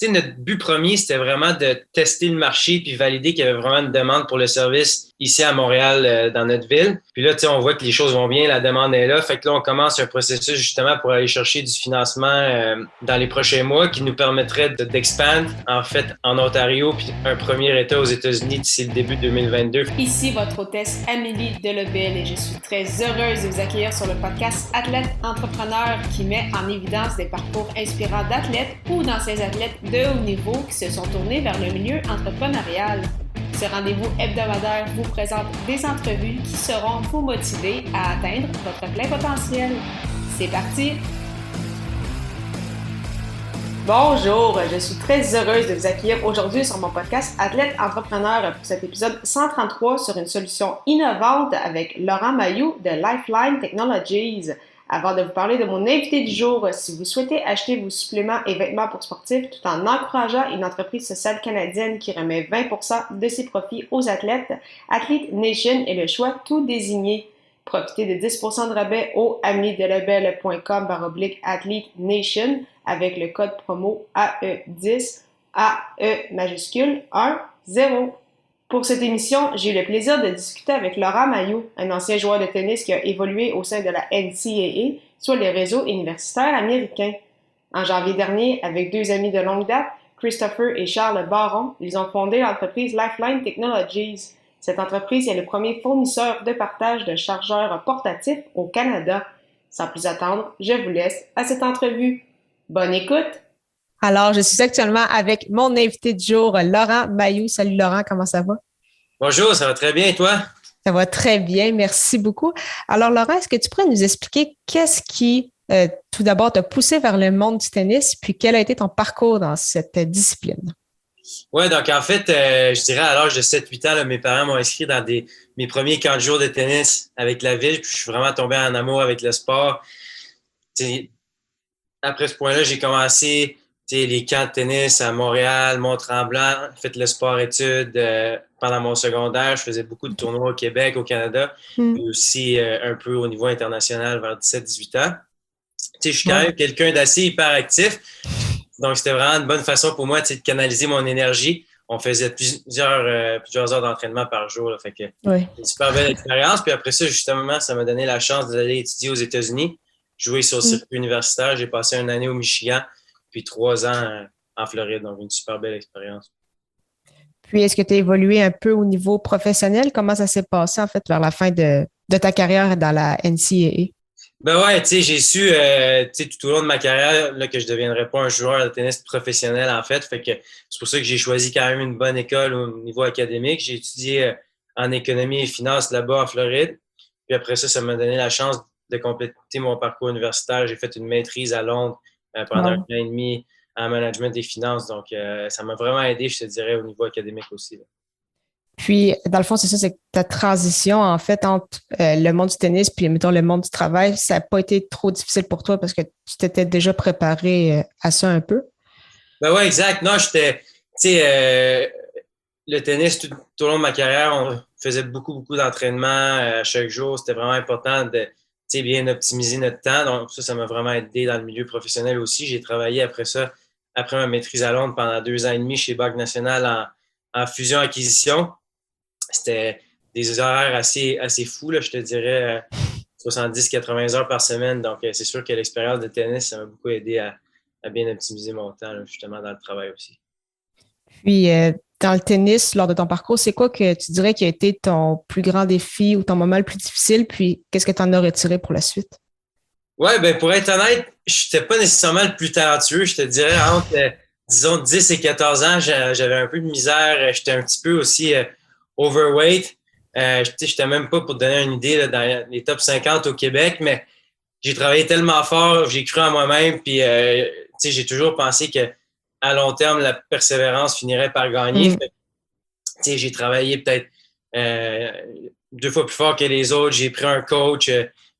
notre but premier, c'était vraiment de tester le marché puis valider qu'il y avait vraiment une demande pour le service ici à Montréal, dans notre ville. Puis là, on voit que les choses vont bien, la demande est là. Fait que là, on commence un processus justement pour aller chercher du financement dans les prochains mois qui nous permettrait d'expandre, en fait, en Ontario puis un premier État aux États-Unis d'ici le début 2022. Ici votre hôtesse Amélie Delebel et je suis très heureuse de vous accueillir sur le podcast Athlète Entrepreneur qui met en évidence des parcours inspirants d'athlètes ou d'anciens athlètes de haut niveau qui se sont tournés vers le milieu entrepreneurial. Ce rendez-vous hebdomadaire vous présente des entrevues qui seront vous motiver à atteindre votre plein potentiel. C'est parti! Bonjour, je suis très heureuse de vous accueillir aujourd'hui sur mon podcast Athlète Entrepreneur pour cet épisode 133 sur une solution innovante avec Laurent Mailloux de Lifeline Technologies. Avant de vous parler de mon invité du jour, si vous souhaitez acheter vos suppléments et vêtements pour sportifs tout en encourageant une entreprise sociale canadienne qui remet 20% de ses profits aux athlètes, Athlete Nation est le choix tout désigné. Profitez de 10% de rabais au amiedelebel.com/Athlete Nation avec le code promo AE10, AE majuscule 10. Pour cette émission, j'ai eu le plaisir de discuter avec Laurent Mailloux, un ancien joueur de tennis qui a évolué au sein de la NCAA, soit le réseau universitaire américain. En janvier dernier, avec deux amis de longue date, Christopher et Charles Baron, ils ont fondé l'entreprise Lifeline Technologies. Cette entreprise est le premier fournisseur de partage de chargeurs portatifs au Canada. Sans plus attendre, je vous laisse à cette entrevue. Bonne écoute! Alors, je suis actuellement avec mon invité du jour, Laurent Mailloux. Salut Laurent, comment ça va? Bonjour, ça va très bien et toi? Ça va très bien, merci beaucoup. Alors Laurent, est-ce que tu pourrais nous expliquer qu'est-ce qui, tout d'abord, t'a poussé vers le monde du tennis, puis quel a été ton parcours dans cette discipline? Oui, donc en fait, je dirais à l'âge de 7-8 ans, là, mes parents m'ont inscrit dans mes premiers camps de jour de tennis avec la ville, puis je suis vraiment tombé en amour avec le sport. Après ce point-là, j'ai commencé les camps de tennis à Montréal, Mont-Tremblant, fait le sport-études pendant mon secondaire. Je faisais beaucoup de tournois au Québec, au Canada, puis aussi un peu au niveau international vers 17-18 ans. Je suis quand même quelqu'un d'assez hyperactif, donc c'était vraiment une bonne façon pour moi de canaliser mon énergie. On faisait plusieurs heures d'entraînement par jour, là, fait que une super belle expérience. Puis après ça, justement, ça m'a donné la chance d'aller étudier aux États-Unis, jouer sur le circuit universitaire. J'ai passé une année au Michigan, puis 3 ans en Floride, donc une super belle expérience. Puis, est-ce que tu as évolué un peu au niveau professionnel? Comment ça s'est passé, en fait, vers la fin de ta carrière dans la NCAA? Ben ouais, j'ai su tout au long de ma carrière là, que je ne deviendrais pas un joueur de tennis professionnel, en fait. Fait que c'est pour ça que j'ai choisi quand même une bonne école au niveau académique. J'ai étudié en économie et finance là-bas en Floride. Puis après ça m'a donné la chance de compléter mon parcours universitaire. J'ai fait une maîtrise à Londres pendant un an et demi en management des finances. Donc, ça m'a vraiment aidé, je te dirais, au niveau académique aussi. Là. Puis, dans le fond, c'est ça, c'est que ta transition, en fait, entre le monde du tennis puis, mettons, le monde du travail, ça n'a pas été trop difficile pour toi parce que tu t'étais déjà préparé à ça un peu? Ben ouais, exact. Non, j'étais, le tennis, tout au long de ma carrière, on faisait beaucoup d'entraînement chaque jour. C'était vraiment important de bien optimiser notre temps. Donc, ça m'a vraiment aidé dans le milieu professionnel aussi. J'ai travaillé après ça, après ma maîtrise à Londres, pendant 2 ans et demi chez Banque Nationale en fusion-acquisition. C'était des horaires assez fous, là, je te dirais 70-80 heures par semaine. Donc, c'est sûr que l'expérience de tennis, ça m'a beaucoup aidé à bien optimiser mon temps, là, justement, dans le travail aussi. Puis, dans le tennis, lors de ton parcours, c'est quoi que tu dirais qui a été ton plus grand défi ou ton moment le plus difficile? Puis, qu'est-ce que tu en as retiré pour la suite? Ouais, ben pour être honnête, je n'étais pas nécessairement le plus talentueux. Je te dirais, entre, disons, 10 et 14 ans, j'avais un peu de misère. J'étais un petit peu aussi overweight. Je n'étais même pas, pour te donner une idée, là, dans les top 50 au Québec, mais j'ai travaillé tellement fort, j'ai cru en moi-même, puis j'ai toujours pensé que à long terme, la persévérance finirait par gagner. J'ai travaillé peut-être 2 fois plus fort que les autres. J'ai pris un coach.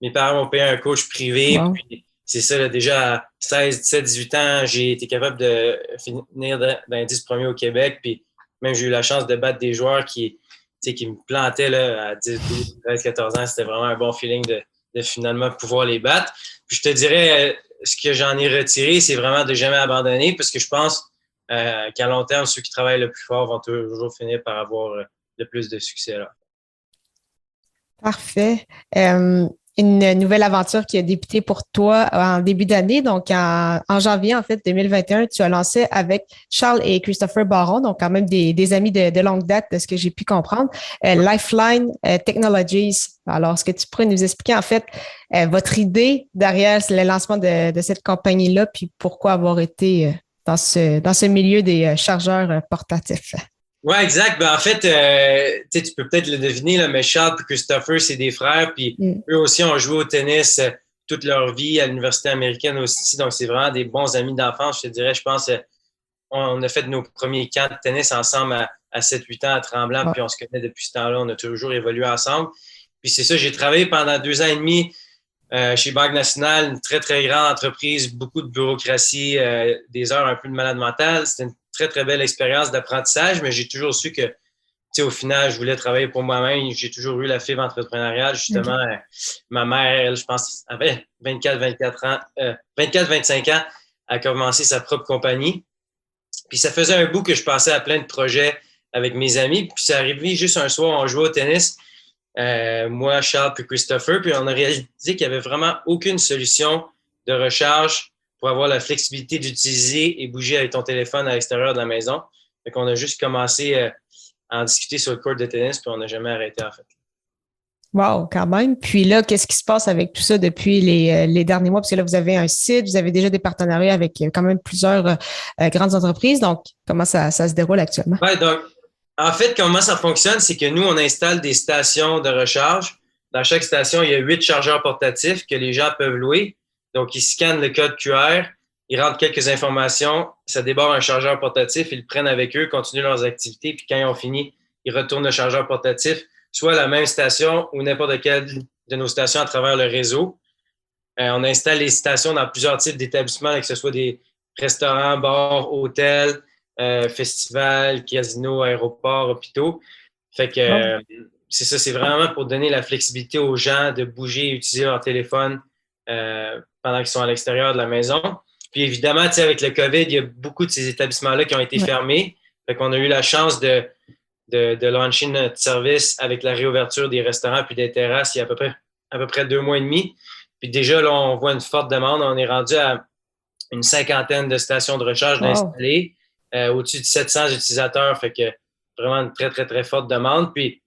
Mes parents m'ont payé un coach privé. Wow. Puis c'est ça, là, déjà à 16, 17, 18 ans, j'ai été capable de finir dans les 10 premiers au Québec. Puis même, j'ai eu la chance de battre des joueurs qui me plantaient là, à 10, 12, 13, 14 ans. C'était vraiment un bon feeling de finalement pouvoir les battre. Puis je te dirais, ce que j'en ai retiré, c'est vraiment de jamais abandonner parce que je pense qu'à long terme, ceux qui travaillent le plus fort vont toujours finir par avoir le plus de succès. Là. Parfait. Une nouvelle aventure qui a débuté pour toi en début d'année, donc en janvier, en fait, 2021, tu as lancé avec Charles et Christopher Baron, donc quand même des amis de longue date, de ce que j'ai pu comprendre, Lifeline Technologies. Alors, est-ce que tu pourrais nous expliquer, en fait, votre idée derrière le lancement de cette compagnie-là, puis pourquoi avoir été dans ce milieu des chargeurs portatifs? Oui, exact. Ben, en fait, tu peux peut-être le deviner, là, mais Charles et Christopher, c'est des frères. Puis eux aussi ont joué au tennis toute leur vie à l'université américaine aussi. Donc, c'est vraiment des bons amis d'enfance. Je te dirais, je pense, on a fait nos premiers camps de tennis ensemble à 7-8 ans à Tremblant. Puis on se connaît depuis ce temps-là. On a toujours évolué ensemble. Puis c'est ça, j'ai travaillé pendant 2 ans et demi chez Banque Nationale, une très, très grande entreprise, beaucoup de bureaucratie, des heures un peu de malade mental. C'était une très, très belle expérience d'apprentissage, mais j'ai toujours su que, au final, je voulais travailler pour moi-même. J'ai toujours eu la fibre entrepreneuriale. Justement, ma mère, elle, je pense, avait 24-25 ans, a commencé sa propre compagnie. Puis ça faisait un bout que je passais à plein de projets avec mes amis. Puis c'est arrivé juste un soir, on jouait au tennis. Moi, Charles puis Christopher, puis on a réalisé qu'il n'y avait vraiment aucune solution de recharge pour avoir la flexibilité d'utiliser et bouger avec ton téléphone à l'extérieur de la maison. Fait qu'on a juste commencé à en discuter sur le court de tennis, puis on n'a jamais arrêté, en fait. Wow, quand même. Puis là, qu'est-ce qui se passe avec tout ça depuis les derniers mois? Parce que là, vous avez un site, vous avez déjà des partenariats avec quand même plusieurs grandes entreprises. Donc, comment ça se déroule actuellement? Ouais, donc, en fait, comment ça fonctionne, c'est que nous, on installe des stations de recharge. Dans chaque station, il y a 8 chargeurs portatifs que les gens peuvent louer. Donc, ils scannent le code QR, ils rentrent quelques informations, ça débarre un chargeur portatif, ils le prennent avec eux, continuent leurs activités, puis quand ils ont fini, ils retournent le chargeur portatif, soit à la même station ou n'importe quelle de nos stations à travers le réseau. On installe les stations dans plusieurs types d'établissements, que ce soit des restaurants, bars, hôtels, festivals, casinos, aéroports, hôpitaux. Fait que c'est ça, c'est vraiment pour donner la flexibilité aux gens de bouger et utiliser leur téléphone pendant qu'ils sont à l'extérieur de la maison. Puis évidemment, avec le COVID, il y a beaucoup de ces établissements-là qui ont été fermés. Fait qu'on a eu la chance de lancer notre service avec la réouverture des restaurants puis des terrasses il y a à peu près 2 mois et demi. Puis déjà, là, on voit une forte demande. On est rendu à une 50aine de stations de recharge d'installer, au-dessus de 700 utilisateurs. Fait que vraiment une très, très, très forte demande. Puis,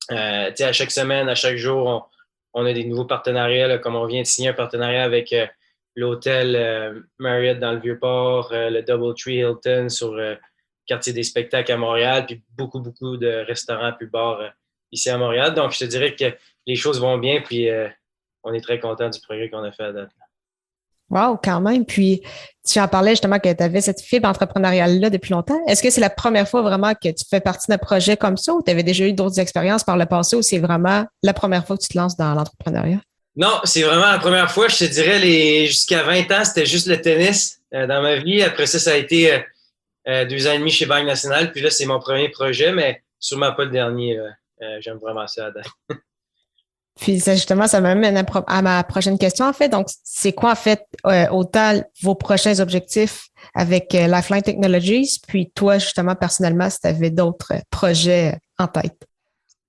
à chaque semaine, à chaque jour, on a des nouveaux partenariats, là, comme on vient de signer un partenariat avec l'hôtel Marriott dans le Vieux-Port, le Doubletree Hilton sur le quartier des spectacles à Montréal, puis beaucoup, beaucoup de restaurants puis bars ici à Montréal. Donc, je te dirais que les choses vont bien, puis on est très content du progrès qu'on a fait à date. Wow, quand même. Puis, tu en parlais justement que tu avais cette fibre entrepreneuriale-là depuis longtemps. Est-ce que c'est la première fois vraiment que tu fais partie d'un projet comme ça ou tu avais déjà eu d'autres expériences par le passé ou c'est vraiment la première fois que tu te lances dans l'entrepreneuriat? Non, c'est vraiment la première fois. Je te dirais, jusqu'à 20 ans, c'était juste le tennis dans ma vie. Après ça, ça a été 2 ans et demi chez Banque Nationale. Puis là, c'est mon premier projet, mais sûrement pas le dernier. J'aime vraiment ça à date. Puis justement, ça m'amène à ma prochaine question, en fait. Donc, c'est quoi, en fait, autant vos prochains objectifs avec Lifeline Technologies, puis toi, justement, personnellement, si tu avais d'autres projets en tête?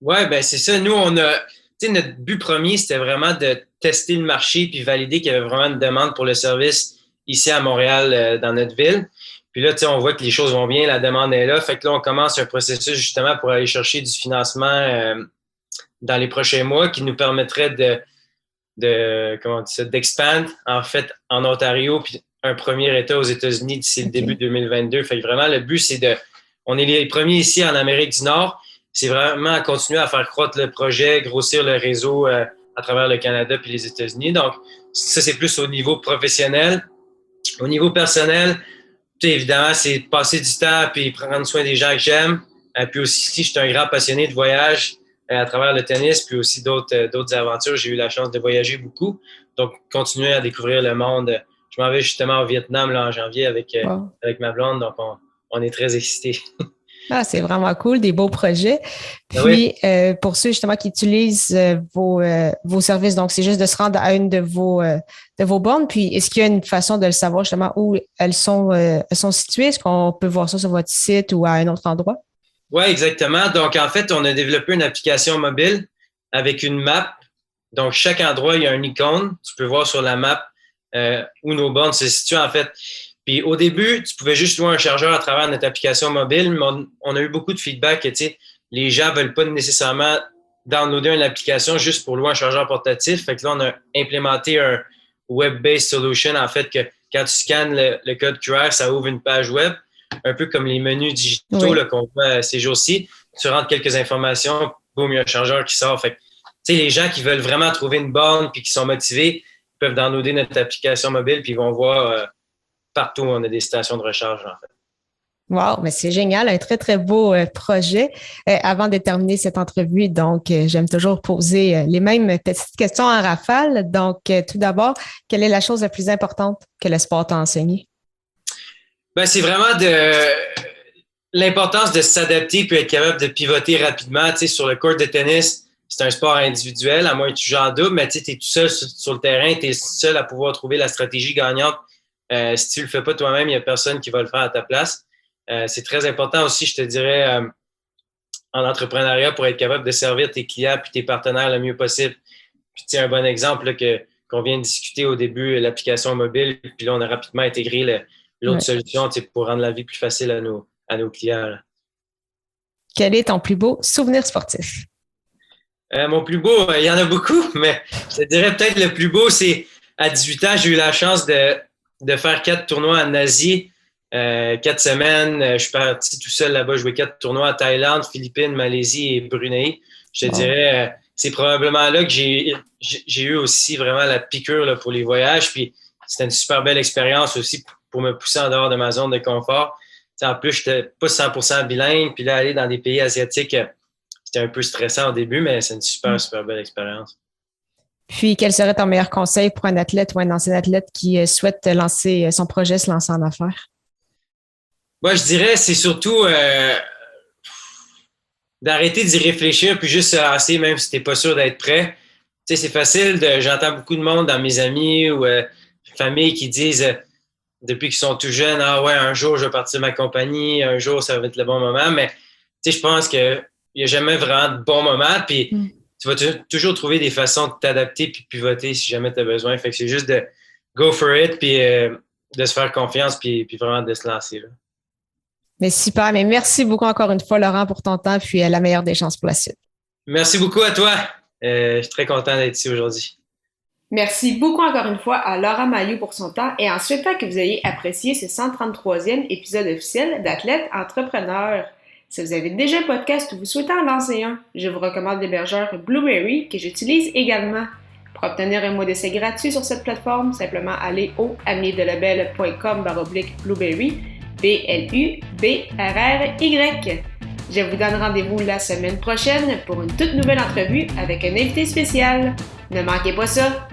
Oui, ben c'est ça. Nous, notre but premier, c'était vraiment de tester le marché puis valider qu'il y avait vraiment une demande pour le service ici à Montréal, dans notre ville. Puis là, on voit que les choses vont bien, la demande est là. Fait que là, on commence un processus justement pour aller chercher du financement dans les prochains mois qui nous permettrait d'expand en fait en Ontario puis un premier État aux États-Unis d'ici le début 2022. Fait que vraiment, le but, on est les premiers ici en Amérique du Nord. C'est vraiment continuer à faire croître le projet, grossir le réseau à travers le Canada puis les États-Unis. Donc, ça, c'est plus au niveau professionnel. Au niveau personnel, évidemment, c'est passer du temps puis prendre soin des gens que j'aime. Puis aussi, je suis un grand passionné de voyage à travers le tennis, puis aussi d'autres aventures. J'ai eu la chance de voyager beaucoup. Donc, continuer à découvrir le monde. Je m'en vais justement au Vietnam là, en janvier avec ma blonde, donc on est très excités. C'est vraiment cool, des beaux projets. Puis, pour ceux justement qui utilisent vos services, donc c'est juste de se rendre à une de vos bornes. Puis, est-ce qu'il y a une façon de le savoir justement où elles sont situées? Est-ce qu'on peut voir ça sur votre site ou à un autre endroit? Oui, exactement. Donc, en fait, on a développé une application mobile avec une map. Donc, chaque endroit, il y a une icône. Tu peux voir sur la map où nos bornes se situent, en fait. Puis au début, tu pouvais juste louer un chargeur à travers notre application mobile, mais on a eu beaucoup de feedback que, tu sais, les gens ne veulent pas nécessairement downloader une application juste pour louer un chargeur portatif. Fait que là, on a implémenté un web-based solution, en fait, que quand tu scannes le code QR, ça ouvre une page web, un peu comme les menus digitaux là, qu'on voit ces jours-ci. Tu rentres quelques informations, boum, il y a un chargeur qui sort. Fait que, tu sais, les gens qui veulent vraiment trouver une borne puis qui sont motivés, ils peuvent downloader notre application mobile puis ils vont voir... partout, on a des stations de recharge, en fait. Wow, mais c'est génial, un très, très beau projet. Avant de terminer cette entrevue, donc, j'aime toujours poser les mêmes petites questions en rafale. Donc, tout d'abord, quelle est la chose la plus importante que le sport t'a enseigné? Ben, c'est vraiment l'importance de s'adapter puis être capable de pivoter rapidement. Tu sais, sur le court de tennis, c'est un sport individuel, à moins que tu joues en double, mais tu sais, es tout seul sur le terrain, tu es seul à pouvoir trouver la stratégie gagnante. Si tu le fais pas toi-même, il n'y a personne qui va le faire à ta place. C'est très important aussi, je te dirais, en entrepreneuriat pour être capable de servir tes clients puis tes partenaires le mieux possible. Puis tu sais, un bon exemple là, qu'on vient de discuter au début, l'application mobile, puis là, on a rapidement intégré l'autre solution pour rendre la vie plus facile à nos clients. Là. Quel est ton plus beau souvenir sportif? Mon plus beau, il y en a beaucoup, mais je te dirais peut-être le plus beau, c'est à 18 ans, j'ai eu la chance de faire 4 tournois en Asie, 4 semaines. Je suis parti tout seul là-bas, jouer 4 tournois à Thaïlande, Philippines, Malaisie et Brunei. Je te dirais, c'est probablement là que j'ai eu aussi vraiment la piqûre là, pour les voyages. Puis c'était une super belle expérience aussi pour me pousser en dehors de ma zone de confort. T'sais, en plus, je n'étais pas 100% bilingue. Puis là, aller dans des pays asiatiques, c'était un peu stressant au début, mais c'est une super, super belle expérience. Puis, quel serait ton meilleur conseil pour un athlète ou un ancien athlète qui souhaite lancer son projet, se lancer en affaires? Moi, je dirais, c'est surtout d'arrêter d'y réfléchir puis juste se lancer, même si tu n'es pas sûr d'être prêt. Tu sais, c'est facile. J'entends beaucoup de monde dans mes amis ou familles qui disent, depuis qu'ils sont tout jeunes, « Ah ouais, un jour, je vais partir de ma compagnie, un jour, ça va être le bon moment. » Mais tu sais, je pense qu'il n'y a jamais vraiment de bon moment. Puis, tu vas toujours trouver des façons de t'adapter puis de pivoter si jamais tu as besoin. Fait que c'est juste de go for it puis de se faire confiance puis vraiment de se lancer. Là. Mais super. Mais merci beaucoup encore une fois, Laurent, pour ton temps puis la meilleure des chances pour la suite. Merci beaucoup à toi. Je suis très content d'être ici aujourd'hui. Merci beaucoup encore une fois à Laurent Mailloux pour son temps et en souhaitant que vous ayez apprécié ce 133e épisode officiel d'Athlète Entrepreneur. Si vous avez déjà un podcast ou vous souhaitez en lancer un, je vous recommande l'hébergeur Blubrry que j'utilise également. Pour obtenir un mois d'essai gratuit sur cette plateforme, simplement allez au amiedelabel.com/Blubrry, BLUBRRY. Je vous donne rendez-vous la semaine prochaine pour une toute nouvelle entrevue avec un invité spécial. Ne manquez pas ça!